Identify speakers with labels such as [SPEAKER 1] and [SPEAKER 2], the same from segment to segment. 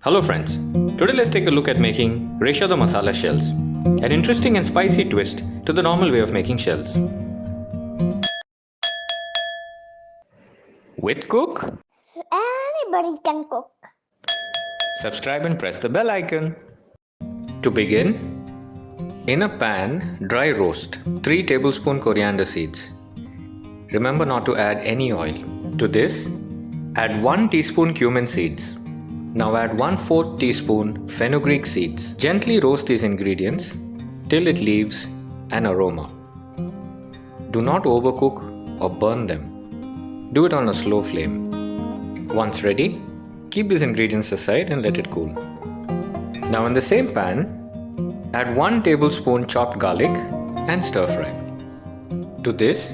[SPEAKER 1] Hello friends, today let's take a look at making Racheado masala shells, an interesting and spicy twist to the normal way of making shells. With cook?
[SPEAKER 2] Anybody can cook.
[SPEAKER 1] Subscribe and press the bell icon. To begin, in a pan, dry roast 3 tablespoon coriander seeds. Remember not to add any oil. To this, add 1 teaspoon cumin seeds. Now add 1/4 teaspoon fenugreek seeds. Gently roast these ingredients till it leaves an aroma. Do not overcook or burn them. Do it on a slow flame. Once ready, keep these ingredients aside and let it cool. Now in the same pan, add 1 tablespoon chopped garlic and stir fry. To this,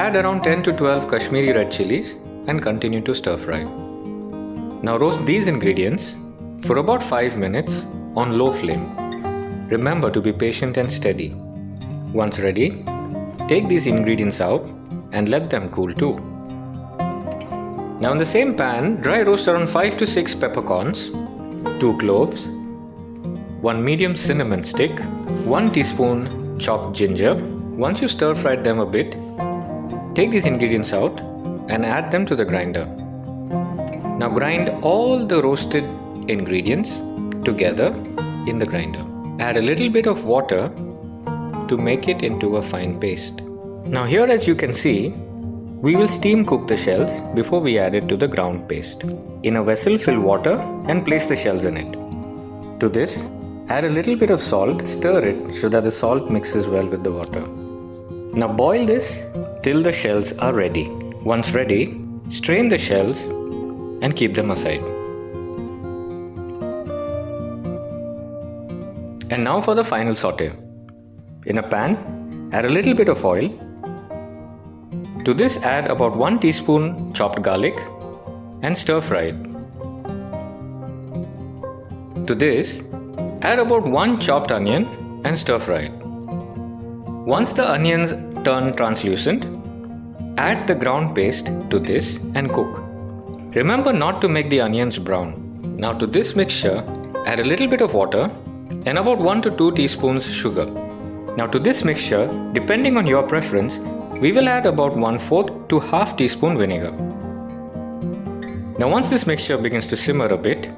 [SPEAKER 1] add around 10 to 12 Kashmiri red chilies and continue to stir fry. Now roast these ingredients for about 5 minutes on low flame. Remember to be patient and steady. Once ready, take these ingredients out and let them cool too. Now in the same pan, dry roast around 5 to 6 peppercorns, 2 cloves, 1 medium cinnamon stick, 1 teaspoon chopped ginger. Once you stir fried them a bit, take these ingredients out and add them to the grinder. Now grind all the roasted ingredients together in the grinder. Add a little bit of water to make it into a fine paste. Now here, as you can see, we will steam cook the shells before we add it to the ground paste. In a vessel, fill water and place the shells in it. To this, add a little bit of salt, stir it so that the salt mixes well with the water. Now boil this till the shells are ready. Once ready, strain the shells and keep them aside. And now for the final saute. In a pan, add a little bit of oil. To this, add about 1 teaspoon chopped garlic and stir fry it. To this, add about 1 chopped onion and stir fry it. Once the onions turn translucent, add the ground paste to this and cook. Remember not to make the onions brown. Now to this mixture, add a little bit of water and about 1 to 2 teaspoons sugar. Now to this mixture, depending on your preference, we will add about 1/4 to half teaspoon vinegar. Now once this mixture begins to simmer a bit,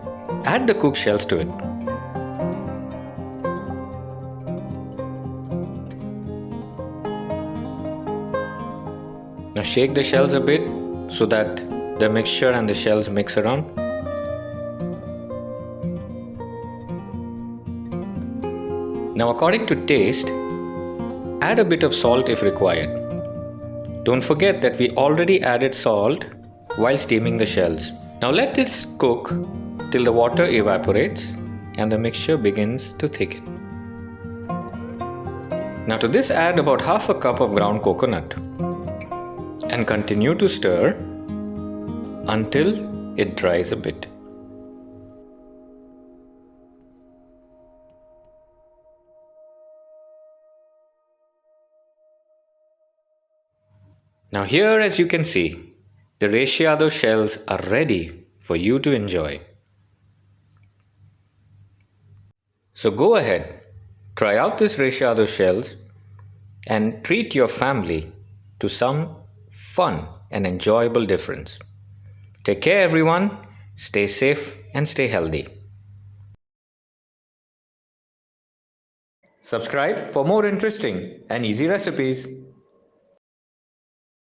[SPEAKER 1] add the cooked shells to it. Now shake the shells a bit so that the mixture and the shells mix around. Now according to taste, add a bit of salt if required. Don't forget that we already added salt while steaming the shells. Now let this cook till the water evaporates and the mixture begins to thicken. Now to this, add about half a cup of ground coconut and continue to stir until it dries a bit. Now here, as you can see, the Racheado shells are ready for you to enjoy. So go ahead, try out this Racheado shells and treat your family to some fun and enjoyable difference. Take care everyone, stay safe and stay healthy. Subscribe for more interesting and easy recipes.